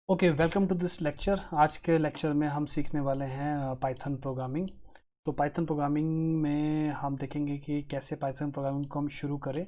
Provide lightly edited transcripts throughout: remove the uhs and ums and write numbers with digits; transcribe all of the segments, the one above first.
Okay, welcome to this lecture. आज के lecture में हम सीखने वाले हैं पाइथन प्रोग्रामिंग। तो पाइथन प्रोग्रामिंग में हम देखेंगे कि कैसे पाइथन प्रोग्रामिंग को हम शुरू करें।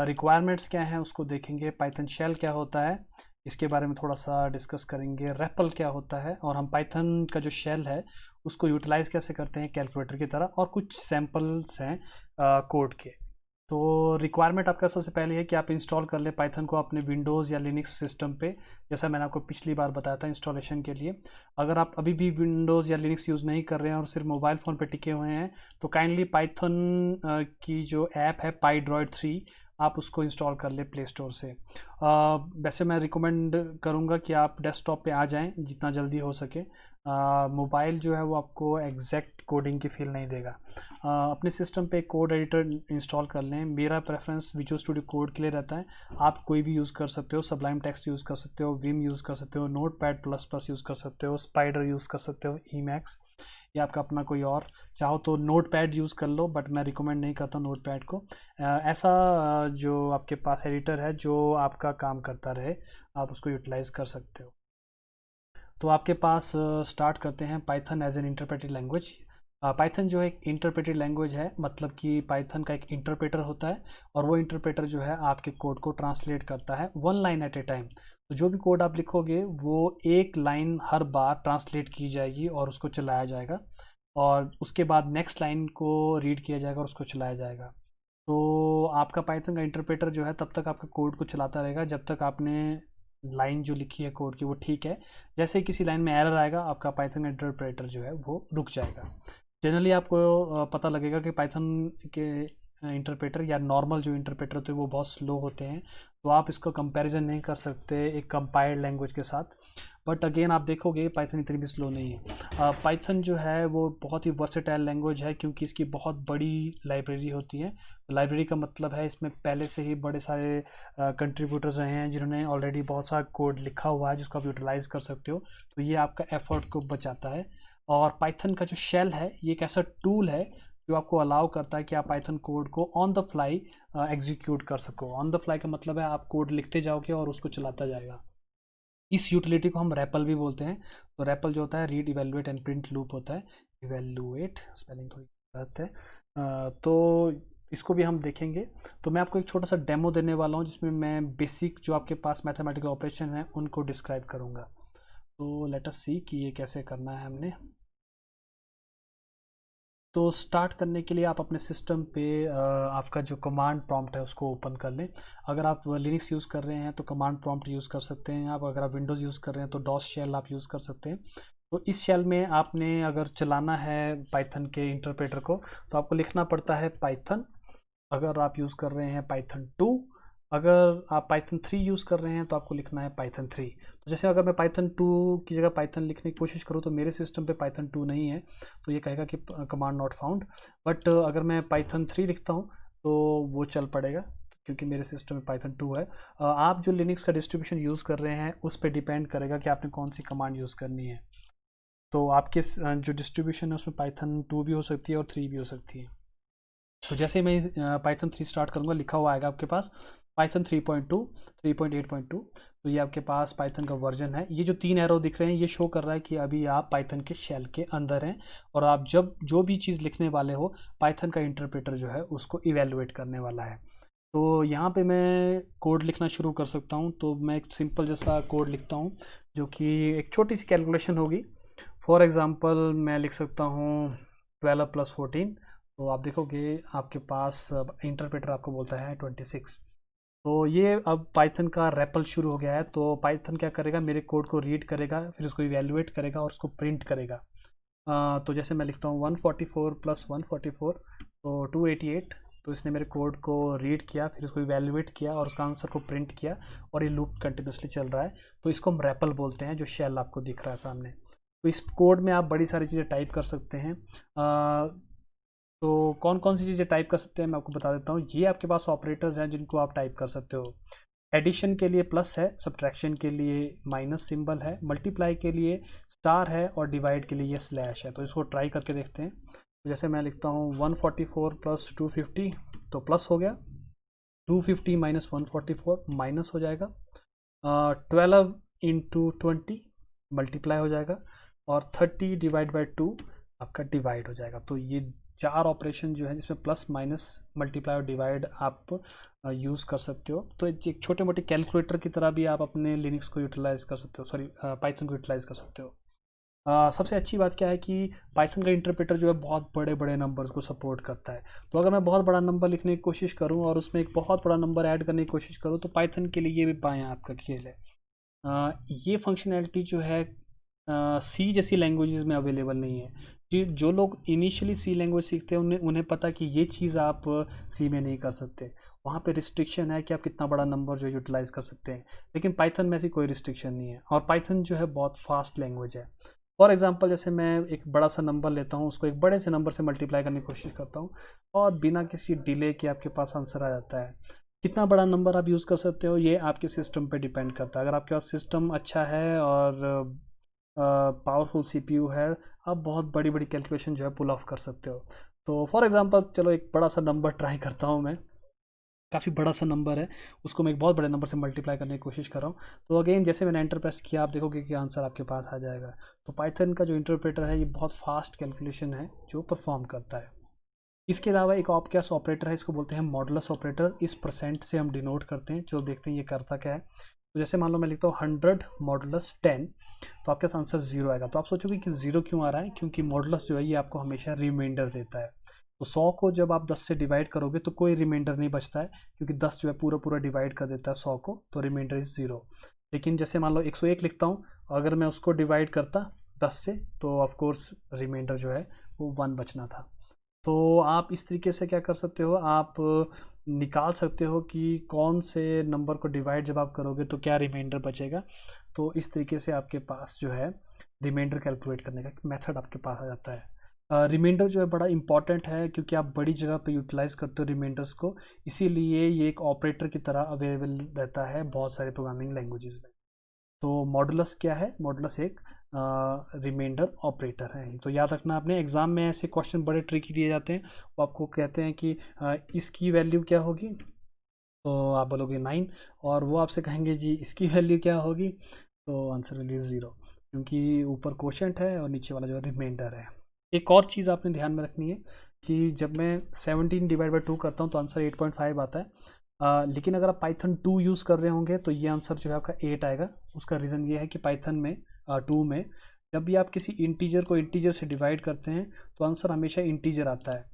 रिक्वायरमेंट्स क्या हैं उसको देखेंगे। पाइथन शेल क्या होता है इसके बारे में थोड़ा सा डिस्कस करेंगे। रेपल क्या होता है और हम पाइथन का जो शेल है उसको यूटिलाइज कैसे करते हैं कैलकुलेटर की तरह, और कुछ सैम्पल्स हैं कोड के। तो रिक्वायरमेंट आपका सबसे पहले है कि आप इंस्टॉल कर लें पाइथन को अपने विंडोज़ या लिनक्स सिस्टम पे, जैसा मैंने आपको पिछली बार बताया था इंस्टॉलेशन के लिए। अगर आप अभी भी विंडोज़ या लिनक्स यूज़ नहीं कर रहे हैं और सिर्फ मोबाइल फ़ोन पे टिके हुए हैं तो काइंडली पाइथन की जो ऐप है PyDroid 3, आप उसको इंस्टॉल कर लें प्ले स्टोर से। वैसे मैं रिकमेंड करूँगा कि आप डेस्कटॉप पे आ जाएं जितना जल्दी हो सके। मोबाइल जो है वो आपको एग्जैक्ट कोडिंग की फील नहीं देगा। अपने सिस्टम पे कोड एडिटर इंस्टॉल कर लें। मेरा प्रेफरेंस विजुअल स्टूडियो कोड के लिए रहता है। आप कोई भी यूज़ कर सकते हो, सबलाइम टेक्स्ट यूज़ कर सकते हो, विम यूज़ कर सकते हो, नोटपैड प्लस प्लस यूज़ कर सकते हो, स्पाइडर यूज़ कर सकते हो, ईमैक्स, या आपका अपना कोई और चाहो तो नोटपैड यूज़ कर लो, बट मैं रिकमेंड नहीं करता नोटपैड को। ऐसा जो आपके पास एडिटर है जो आपका काम करता रहे, आप उसको यूटिलाइज कर सकते हो। तो आपके पास स्टार्ट करते हैं Python as an interpreted language. Python जो है एक इंटरप्रेटेड लैंग्वेज है, मतलब कि पाइथन का एक इंटरप्रेटर होता है और वो इंटरप्रेटर जो है आपके कोड को ट्रांसलेट करता है one line at A time. तो जो भी कोड आप लिखोगे वो एक लाइन हर बार ट्रांसलेट की जाएगी और उसको चलाया जाएगा, और उसके बाद नेक्स्ट लाइन को रीड किया जाएगा और उसको चलाया जाएगा। तो आपका पाइथन का इंटरप्रेटर जो है तब तक आपका कोड को चलाता रहेगा जब तक आपने लाइन जो लिखी है कोड की वो ठीक है। जैसे ही किसी लाइन में एरर आएगा आपका पाइथन का इंटरप्रेटर जो है वो रुक जाएगा। जनरली आपको पता लगेगा कि पाइथन के इंटरप्रेटर या नॉर्मल जो इंटरप्रेटर होते हैं वो बहुत स्लो होते हैं, तो आप इसको कंपैरिजन नहीं कर सकते एक कंपाइल्ड लैंग्वेज के साथ। बट अगेन आप देखोगे पाइथन इतनी भी स्लो नहीं है। पाइथन जो है वो बहुत ही वर्सेटाइल लैंग्वेज है क्योंकि इसकी बहुत बड़ी लाइब्रेरी होती है। लाइब्रेरी का मतलब है इसमें पहले से ही बड़े सारे कंट्रीब्यूटर्स रहे हैं जिन्होंने ऑलरेडी बहुत सारा कोड लिखा हुआ है जिसको आप यूटिलाइज कर सकते हो। तो ये आपका एफर्ट को बचाता है। और पाइथन का जो शेल है ये एक ऐसा टूल है जो आपको अलाउ करता है कि आप पाइथन कोड को ऑन द फ्लाई एग्जीक्यूट कर सको। ऑन द फ्लाई का मतलब है आप कोड लिखते जाओगे और उसको चलाता जाएगा। इस यूटिलिटी को हम रैपल भी बोलते हैं। तो रैपल जो होता है read evaluate and print loop होता है। इवेलुएट स्पेलिंग थोड़ी गलत है। तो इसको भी हम देखेंगे। तो मैं आपको एक छोटा सा डेमो देने वाला हूँ जिसमें मैं बेसिक जो आपके पास मैथमेटिकल ऑपरेशन है उनको डिस्क्राइब करूँगा। तो लेट अस सी कि ये कैसे करना है हमने। तो स्टार्ट करने के लिए आप अपने सिस्टम पे आपका जो कमांड प्रॉम्प्ट है उसको ओपन कर लें। अगर आप लिनक्स यूज़ कर रहे हैं तो कमांड प्रॉम्प्ट यूज़ कर सकते हैं आप। अगर आप विंडोज़ यूज़ कर रहे हैं तो डॉस शेल आप यूज़ कर सकते हैं। तो इस शेल में आपने अगर चलाना है पाइथन के इंटरप्रेटर को तो आपको लिखना पड़ता है पाइथन। अगर आप यूज़ कर रहे हैं पाइथन 2, अगर आप पाइथन 3 यूज़ कर रहे हैं तो आपको लिखना है पाइथन 3। तो जैसे अगर मैं पाइथन 2 की जगह पाइथन लिखने की कोशिश करूँ तो मेरे सिस्टम पे पाइथन 2 नहीं है, तो ये कहेगा कि कमांड नॉट फाउंड। बट अगर मैं पाइथन 3 लिखता हूँ तो वो चल पड़ेगा क्योंकि मेरे सिस्टम में पाइथन 2 है। आप जो लिनक्स का डिस्ट्रीब्यूशन यूज़ कर रहे हैं उस पर डिपेंड करेगा कि आपने कौन सी कमांड यूज़ करनी है। तो आपके जो डिस्ट्रीब्यूशन है उसमें पाइथन 2 भी हो सकती है और 3 भी हो सकती है। तो जैसे मैं पाइथन 3 स्टार्ट करूँगा लिखा हुआ आएगा आपके पास पाइथन 3.2, 3.8.2। तो ये आपके पास पाइथन का वर्जन है। ये जो 3 एरो दिख रहे हैं ये शो कर रहा है कि अभी आप पाइथन के शेल के अंदर हैं और आप जब जो भी चीज़ लिखने वाले हो पाइथन का इंटरप्रेटर जो है उसको इवेलुएट करने वाला है। तो यहाँ पे मैं कोड लिखना शुरू कर सकता हूँ। तो मैं एक सिंपल जैसा कोड लिखता हूँ जो कि एक छोटी सी कैलकुलेशन होगी। फॉर एग्ज़ाम्पल मैं लिख सकता हूँ 12 + 14। तो आप देखोगे आपके पास इंटरप्रेटर आपको बोलता है 26। तो ये अब पाइथन का रैपल शुरू हो गया है। तो पाइथन क्या करेगा, मेरे कोड को रीड करेगा, फिर उसको इवेलुएट करेगा और उसको प्रिंट करेगा। तो जैसे मैं लिखता हूँ 144 + 144, तो 288। तो इसने मेरे कोड को रीड किया, फिर उसको इवेलुएट किया और उसका आंसर को प्रिंट किया, और ये लूप कंटिन्यूसली चल रहा है। तो इसको हम रैपल बोलते हैं जो शेल आपको दिख रहा है सामने। तो इस कोड में आप बड़ी सारी चीज़ें टाइप कर सकते हैं। तो कौन कौन सी चीज़ें टाइप कर सकते हैं मैं आपको बता देता हूँ। ये आपके पास ऑपरेटर्स हैं जिनको आप टाइप कर सकते हो। एडिशन के लिए प्लस है, सब्ट्रैक्शन के लिए माइनस सिंबल है, मल्टीप्लाई के लिए स्टार है और डिवाइड के लिए ये स्लैश है। तो इसको ट्राई करके देखते हैं। तो जैसे मैं लिखता हूँ 144 + 250, तो प्लस हो गया। 250 - 144 माइनस हो जाएगा। 12 इंटू 20 मल्टीप्लाई हो जाएगा, और 30 डिवाइड बाई 2 आपका डिवाइड हो जाएगा। तो ये 4 ऑपरेशन जो है जिसमें प्लस माइनस मल्टीप्लाई और डिवाइड आप यूज़ कर सकते हो। तो एक छोटे मोटे कैलकुलेटर की तरह भी आप अपने लिनक्स को यूटिलाइज कर सकते हो, सॉरी पाइथन को यूटिलाइज कर सकते हो। सबसे अच्छी बात क्या है कि पाइथन का इंटरप्रेटर जो है बहुत बड़े बड़े नंबर्स को सपोर्ट करता है। तो अगर मैं बहुत बड़ा नंबर लिखने की कोशिश करूं और उसमें एक बहुत बड़ा नंबर ऐड करने की कोशिश करूं, तो पाइथन के लिए ये भी बायां आपका खेल है। ये फंक्शनैलिटी जो है सी जैसी लैंग्वेजेस में अवेलेबल नहीं है। जी, जो लोग इनिशियली सी लैंग्वेज सीखते हैं उन्हें पता कि ये चीज़ आप सी में नहीं कर सकते। वहाँ पे रिस्ट्रिक्शन है कि आप कितना बड़ा नंबर जो यूटिलाइज कर सकते हैं, लेकिन पाइथन में ऐसी कोई रिस्ट्रिक्शन नहीं है। और पाइथन जो है बहुत फास्ट लैंग्वेज है। फॉर एग्जांपल, जैसे मैं एक बड़ा सा नंबर लेता हूँ, उसको एक बड़े से नंबर से मल्टीप्लाई करने की कोशिश करता हूँ, और बिना किसी डिले के आपके पास आंसर आ जाता है। कितना बड़ा नंबर आप यूज़ कर सकते हो ये आपके सिस्टम पे डिपेंड करता है। अगर आपके पास सिस्टम अच्छा है और पावरफुल सीपीयू है, आप बहुत बड़ी बड़ी कैलकुलेशन जो है पुल ऑफ कर सकते हो। तो फॉर एग्जांपल चलो एक बड़ा सा नंबर ट्राई करता हूँ मैं। काफ़ी बड़ा सा नंबर है, उसको मैं एक बहुत बड़े नंबर से मल्टीप्लाई करने की कोशिश कर रहा हूँ। तो अगेन जैसे मैंने एंटर प्रेस किया, आप देखोगे कि आंसर आपके पास आ जाएगा। तो पाइथन का जो इंटरप्रेटर है ये बहुत फास्ट कैलकुलेशन है जो परफॉर्म करता है। इसके अलावा एक आपके पास ऑपरेटर है, इसको बोलते हैं मॉडुलस ऑपरेटर। इस परसेंट से हम डिनोट करते हैं। जो देखते हैं ये करता क्या है। तो जैसे मान लो मैं लिखता हूँ 100 मॉडुलस 10, तो आपके पास आंसर 0 आएगा। तो आप सोचोगे कि 0 क्यों आ रहा है, क्योंकि मॉडुलस जो है ये आपको हमेशा रिमाइंडर देता है। तो 100 को जब आप 10 से डिवाइड करोगे तो कोई रिमाइंडर नहीं बचता है, क्योंकि 10 जो है पूरा पूरा डिवाइड कर देता है 100 को, तो रिमाइंडर इज 0। लेकिन जैसे मान लो 101 लिखता हूँ, अगर मैं उसको डिवाइड करता 10 से, तो ऑफकोर्स रिमाइंडर जो है वो 1 बचना था। तो आप इस तरीके से क्या कर सकते हो, आप निकाल सकते हो कि कौन से नंबर को डिवाइड जब आप करोगे तो क्या रिमाइंडर बचेगा। तो इस तरीके से आपके पास जो है रिमाइंडर कैलकुलेट करने का मेथड आपके पास आ जाता है। रिमाइंडर जो है बड़ा इंपॉर्टेंट है, क्योंकि आप बड़ी जगह पे यूटिलाइज करते हो रिमाइंडर्स को, इसीलिए ये एक ऑपरेटर की तरह अवेलेबल रहता है बहुत सारे प्रोग्रामिंग लैंग्वेजेस में। तो मॉडुलस क्या है, मॉडुलस एक रिमाइंडर ऑपरेटर है। तो याद रखना, आपने एग्जाम में ऐसे क्वेश्चन बड़े ट्रिकी दिए जाते हैं। वो आपको कहते हैं कि इसकी वैल्यू क्या होगी, तो आप बोलोगे 9, और वो आपसे कहेंगे जी इसकी वैल्यू क्या होगी, तो आंसर वैल्यू 0, क्योंकि ऊपर क्वोशंट है और नीचे वाला जो है रिमाइंडर है। एक और चीज़ आपने ध्यान में रखनी है कि जब मैं 17 डिवाइड बाई 2 करता हूँ तो आंसर 8.5 आता है। लेकिन अगर आप पाइथन 2 यूज़ कर रहे होंगे तो ये आंसर जो है आपका 8 आएगा। उसका रीज़न ये है कि पाइथन में 2 में जब भी आप किसी इंटीजर को इंटीजर से डिवाइड करते हैं तो आंसर हमेशा इंटीजर आता है।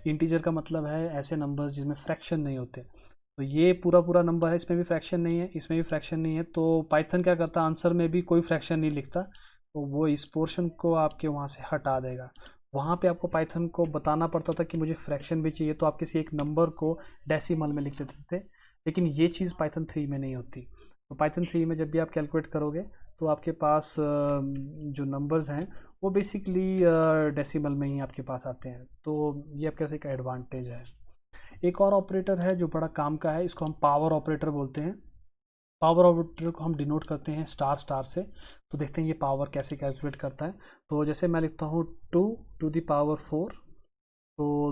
इंटीजर का मतलब है ऐसे नंबर जिसमें फ्रैक्शन नहीं होते। तो ये पूरा पूरा नंबर है, इसमें भी फ्रैक्शन नहीं है, इसमें भी फ्रैक्शन नहीं है, तो पाइथन क्या करता है, आंसर में भी कोई फ्रैक्शन नहीं लिखता, तो वो इस पोर्शन को आपके वहाँ से हटा देगा। वहाँ पे आपको पाइथन को बताना पड़ता था कि मुझे फ्रैक्शन भी चाहिए, तो आप किसी एक नंबर को डेसिमल में लिख देते थे। लेकिन ये चीज़ पाइथन 3 में नहीं होती। तो पाइथन 3 में जब भी आप कैलकुलेट करोगे तो आपके पास जो नंबर्स हैं वो बेसिकली डेसिमल में ही आपके पास आते हैं। तो ये आपके पास एक एडवांटेज है। एक और ऑपरेटर है जो बड़ा काम का है, इसको हम पावर ऑपरेटर बोलते हैं। पावर ऑपरेटर को हम डिनोट करते हैं स्टार स्टार से। तो देखते हैं ये पावर कैसे कैलकुलेट करता है। तो जैसे मैं लिखता हूँ 2 टू द पावर 4, तो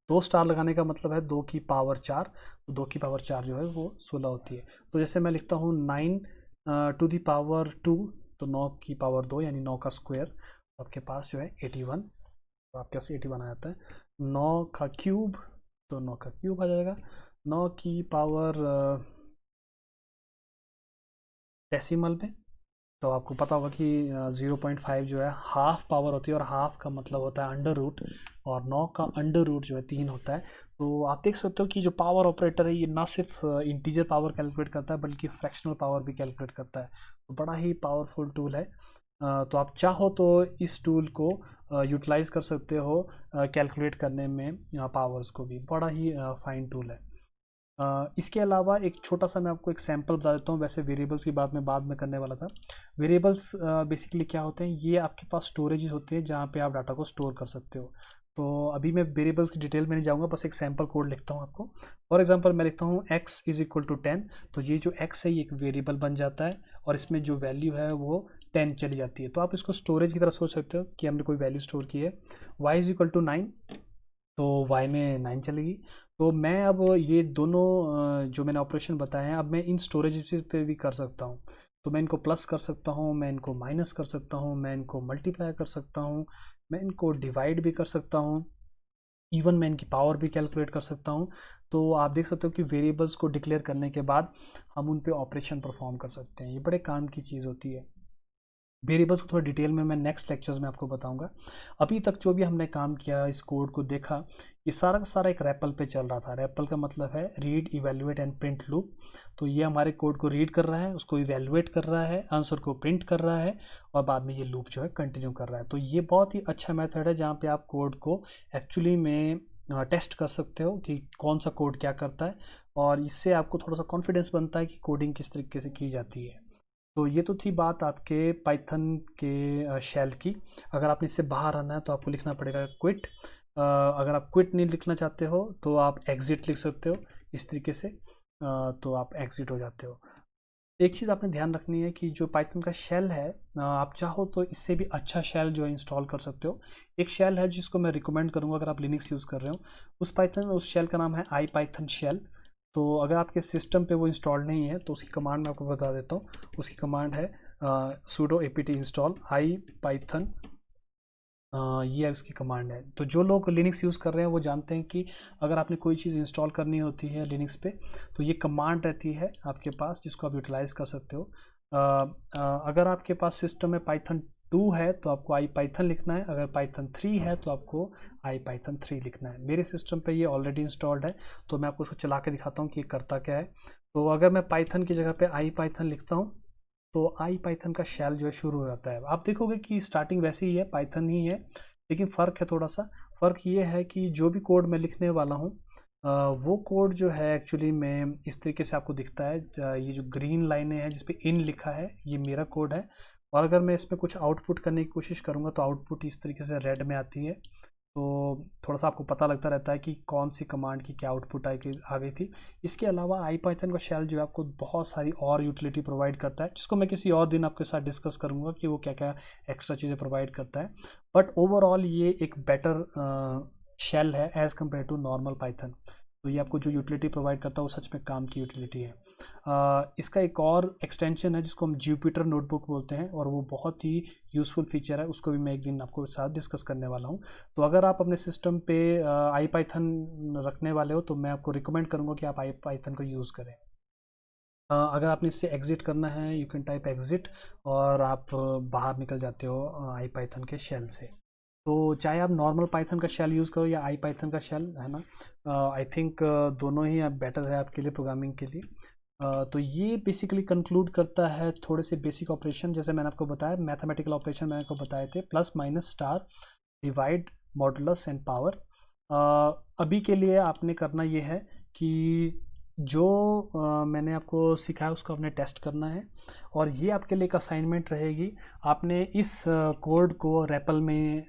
2 स्टार लगाने का मतलब है 2 की पावर 4, तो 2 की पावर 4 जो है वो 16 होती है। तो जैसे मैं लिखता हूँ 9 टू द पावर 2, तो 9 की पावर 2 यानी 9 का स्क्वायर, तो आपके पास जो है 81। तो आपके पास 81 आ जाता है। 9 का क्यूब, तो 9 का क्यूब आ जाएगा। 9 की पावर डेसिमल में, तो आपको पता होगा कि 0.5 जो है हाफ पावर होती है, और हाफ का मतलब होता है अंडर रूट, और 9 का अंडर रूट जो है 3 होता है। तो आप देख सकते हो कि जो पावर ऑपरेटर है ये ना सिर्फ इंटीजर पावर कैलकुलेट करता है बल्कि फ्रैक्शनल पावर भी कैलकुलेट करता है। तो बड़ा ही पावरफुल टूल है। तो आप चाहो तो इस टूल को यूटिलाइज कर सकते हो कैलकुलेट करने में पावर्स को भी। बड़ा ही फाइन टूल है। इसके अलावा एक छोटा सा मैं आपको एक सैम्पल बता देता हूँ। वैसे वेरिएबल्स की बात मैं बाद में करने वाला था। वेरिएबल्स बेसिकली क्या होते हैं, ये आपके पास स्टोरेजेस होते हैं जहाँ पे आप डाटा को स्टोर कर सकते हो। तो अभी मैं वेरिएबल्स की डिटेल में नहीं जाऊँगा, बस एक सैम्पल कोड लिखता हूँ आपको। फॉर एग्जांपल मैं लिखता हूँ x इज इक्वल टू 10, तो ये जो x है ये एक वेरिएबल बन जाता है, और इसमें जो वैल्यू है वो 10 चली जाती है। तो आप इसको स्टोरेज की तरह सोच सकते हो कि हमने कोई वैल्यू स्टोर की है। y इज इक्वल टू 9, तो y में 9 चलेगी। तो मैं अब ये दोनों जो मैंने ऑपरेशन बताए हैं अब मैं इन स्टोरेज पे भी कर सकता हूँ। तो मैं इनको प्लस कर सकता हूँ, मैं इनको माइनस कर सकता हूँ, मैं इनको मल्टीप्लाई कर सकता हूँ, मैं इनको डिवाइड भी कर सकता हूँ, इवन मैं इनकी पावर भी कैलकुलेट कर सकता हूँ। तो आप देख सकते हो कि वेरिएबल्स को डिक्लेयर करने के बाद हम उन पे ऑपरेशन परफॉर्म कर सकते हैं। ये बड़े काम की चीज़ होती है। वेरिएबल्स को थोड़ा डिटेल में मैं नेक्स्ट लेक्चर्स में आपको बताऊंगा। अभी तक जो भी हमने काम किया, इस कोड को देखा, ये सारा का सारा एक रैपल पे चल रहा था। रैपल का मतलब है read, evaluate and print loop. तो ये हमारे कोड को रीड कर रहा है, उसको इवेल्युएट कर रहा है, आंसर को प्रिंट कर रहा है, और बाद में ये लूप जो है कंटिन्यू कर रहा है। तो ये बहुत ही अच्छा मेथड है जहाँ पे आप कोड को एक्चुअली में टेस्ट कर सकते हो कि कौन सा कोड क्या करता है, और इससे आपको थोड़ा सा कॉन्फिडेंस बनता है कि कोडिंग किस तरीके से की जाती है। तो ये तो थी बात आपके पाइथन के शेल की। अगर आपने इससे बाहर आना है तो आपको लिखना पड़ेगा क्विट। अगर आप क्विट नहीं लिखना चाहते हो तो आप एग्जिट लिख सकते हो इस तरीके से। तो आप एग्जिट हो जाते हो। एक चीज़ आपने ध्यान रखनी है कि जो पाइथन का शेल है, आप चाहो तो इससे भी अच्छा शेल जो है इंस्टॉल कर सकते हो। एक शेल है जिसको मैं रिकमेंड करूँगा अगर आप लिनक्स यूज़ कर रहे हो। उस पाइथन में उस शेल का नाम है आई पाइथन शेल। तो अगर आपके सिस्टम पे वो इंस्टॉल नहीं है तो उसकी कमांड मैं आपको बता देता हूँ। उसकी कमांड है sudo apt install आई पाइथन। ये उसकी कमांड है। तो जो लोग लिनक्स यूज़ कर रहे हैं वो जानते हैं कि अगर आपने कोई चीज़ इंस्टॉल करनी होती है लिनक्स पे तो ये कमांड रहती है आपके पास, जिसको आप यूटिलाइज कर सकते हो। अगर आपके पास सिस्टम में पाइथन 2 है तो आपको आई पाइथन लिखना है, अगर पाइथन 3 है तो आपको आई पाइथन 3 लिखना है। मेरे सिस्टम पे ये ऑलरेडी इंस्टॉल्ड है, तो मैं आपको उसको चला के दिखाता हूँ कि ये करता क्या है। तो अगर मैं पाइथन की जगह पे आई पाइथन लिखता हूँ तो आई पाइथन का शेल जो है शुरू हो जाता है। आप देखोगे कि स्टार्टिंग वैसे ही है, पाइथन ही है, लेकिन फ़र्क है थोड़ा सा। फ़र्क ये है कि जो भी कोड मैं लिखने वाला हूँ वो कोड जो है एक्चुअली में इस तरीके से आपको दिखता है। ये जो ग्रीन लाइनें हैं जिस पे इन लिखा है ये मेरा कोड है, और अगर मैं इसमें कुछ आउटपुट करने की कोशिश करूँगा तो आउटपुट इस तरीके से रेड में आती है। तो थोड़ा सा आपको पता लगता रहता है कि कौन सी कमांड की क्या आउटपुट आ गई थी। इसके अलावा आई पाइथन का शेल जो है आपको बहुत सारी और यूटिलिटी प्रोवाइड करता है, जिसको मैं किसी और दिन आपके साथ डिस्कस करूंगा कि वो क्या क्या एक्स्ट्रा चीज़ें प्रोवाइड करता है। बट ओवरऑल ये एक बेटर शेल है as compare to normal Python. तो ये आपको जो यूटिलिटी प्रोवाइड करता है वो सच में काम की यूटिलिटी है। इसका एक और एक्सटेंशन है जिसको हम जुपिटर नोटबुक बोलते हैं, और वो बहुत ही यूज़फुल फीचर है। उसको भी मैं एक दिन आपको साथ डिस्कस करने वाला हूँ। तो अगर आप अपने सिस्टम पे आई पाइथन रखने वाले हो तो मैं आपको रिकमेंड करूँगा कि आप आई पाइथन को यूज़ करें। अगर आपने इससे एग्ज़िट करना है यू कैन टाइप एग्ज़िट, और आप बाहर निकल जाते हो आई पाइथन के शेल से। तो चाहे आप नॉर्मल पाइथन का शेल यूज़ करो या आई पाइथन का शेल, है ना, आई थिंक दोनों ही बेटर है आपके लिए प्रोग्रामिंग के लिए। तो ये बेसिकली कंक्लूड करता है थोड़े से बेसिक ऑपरेशन, जैसे मैंने आपको बताया मैथमेटिकल ऑपरेशन मैंने आपको बताए थे, plus minus star divide modulus and power. अभी के लिए आपने करना ये है कि जो मैंने आपको सिखाया उसको आपने टेस्ट करना है, और ये आपके लिए एक असाइनमेंट रहेगी। आपने इस कोड को रेपल में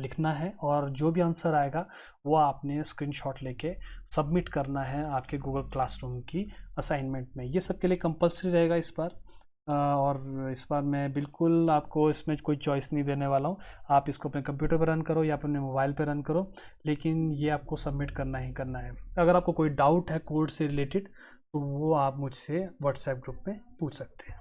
लिखना है, और जो भी आंसर आएगा वो आपने स्क्रीनशॉट लेके सबमिट करना है आपके गूगल क्लासरूम की असाइनमेंट में। ये सबके लिए कंपलसरी रहेगा इस बार। और इस बार मैं बिल्कुल आपको इसमें कोई चॉइस नहीं देने वाला हूँ। आप इसको अपने कंप्यूटर पर रन करो या अपने मोबाइल पर रन करो, लेकिन ये आपको सबमिट करना ही करना है। अगर आपको कोई डाउट है कोड से रिलेटेड तो वो आप मुझसे व्हाट्सएप ग्रुप में पूछ सकते हैं।